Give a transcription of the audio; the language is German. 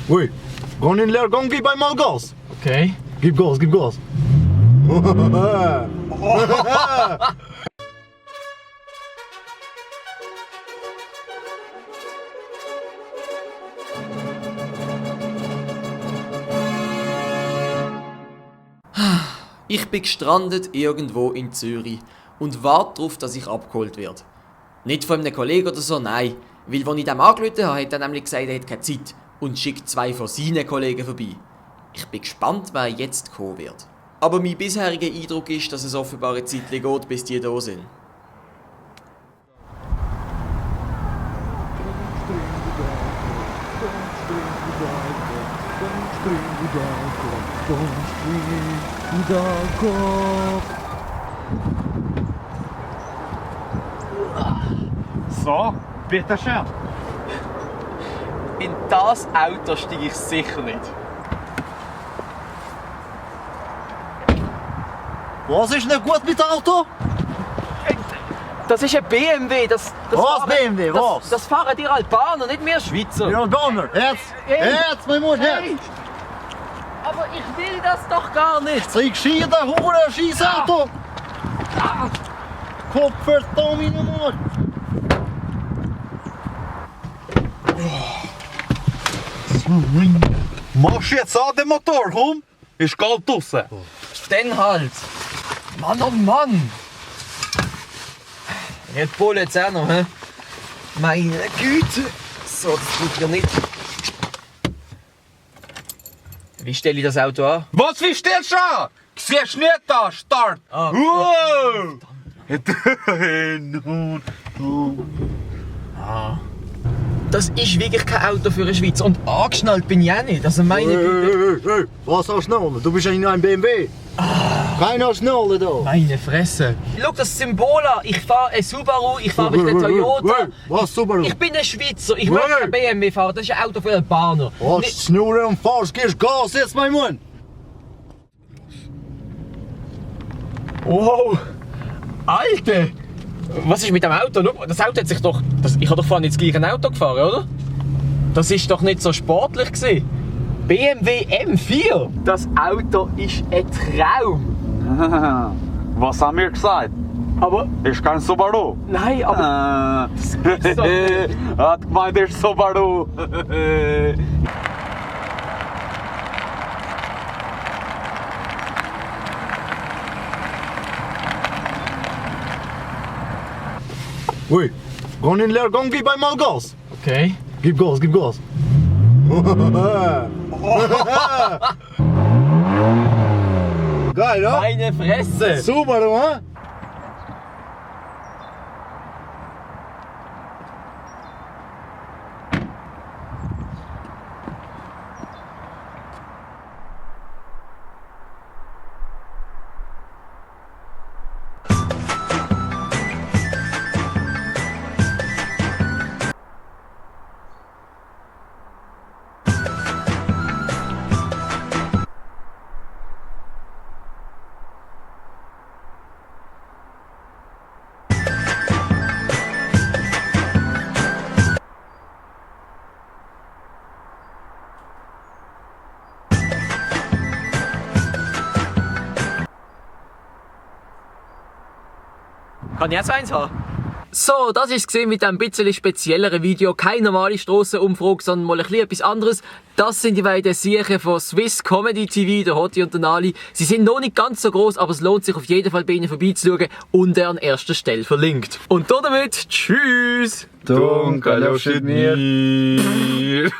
Ui, geh in den Lehrgang, gib einmal Gas. Okay. Gib Gas, gib Gas. Ich bin gestrandet irgendwo in Zürich und warte darauf, dass ich abgeholt werde. Nicht von einem Kollegen oder so, nein. Weil, als ich dem angerufen habe, hat er nämlich gesagt, er hat keine Zeit und schickt 2 von seinen Kollegen vorbei. Ich bin gespannt, wer jetzt kommen wird. Aber mein bisheriger Eindruck ist, dass es offenbar eine Zeit geht, bis die da sind. So, bitteschön. In das Auto steige ich sicher nicht. Was ist nicht gut mit dem Auto? Das ist ein BMW. Das Was BMW? Was? Das fahren die Albaner, nicht wir Schweizer. Ja, Donner, jetzt! Hey. Jetzt, mein Mann, Hey. jetzt! Aber ich will das doch gar nicht. Zeig schier den Hure, scheiß Auto! Kopfverdammt nochmal! Machst du jetzt an den Motor, komm? Ist kalt draussen. Dann halt. Mann, oh Mann. Red Bull jetzt auch noch, hä? Meine Güte. So, das tut ja nicht. Wie stelle ich das Auto an? Was, wie stellst du an? Siehst du nicht da, Start! Ah, Wow! Das ist wirklich kein Auto für eine Schweiz. Und angeschnallt bin ich auch nicht. Also meine Güte. Hey, was so schnell? Du bist ja in einem BMW. Keiner schnell da. Meine Fresse. Schau das Symbol an. Ich fahre ein Subaru, ich fahre mit einem Toyota. Hey, was Subaru? Ich bin ein Schweizer. Ich möchte kein BMW fahren. Das ist ein Auto für Albaner. Was Schnurren und Fahrst, gehst Gas jetzt, mein Mann! Wow! Alter! Was ist mit dem Auto? Schau, das Auto hat sich doch... ich habe doch vorhin nicht das gleiche Auto gefahren, oder? Das ist doch nicht so sportlich gewesen. BMW M4! Das Auto ist ein Traum! Was haben wir gesagt? Aber... Ist kein Subaru. Nein, aber... Das gibt's doch nicht. Hat gemeint, ist Subaru. Ui, geh in den Lehrgang, gib einmal Gas. Okay. Gib Gas, gib Gas. Geil, ja? Meine Fresse! Subaru, hä? Kann ich jetzt eins haben? So, das ist es mit einem bisschen spezielleren Video. Keine normale Strassenumfrage, sondern mal ein bisschen etwas anderes. Das sind die beiden Siechen von Swiss Comedy TV, der Hotti und der Nali. Sie sind noch nicht ganz so groß, aber es lohnt sich auf jeden Fall bei ihnen vorbeizuschauen. Unter an erster Stelle verlinkt. Und damit, tschüss! Dunkel, mir.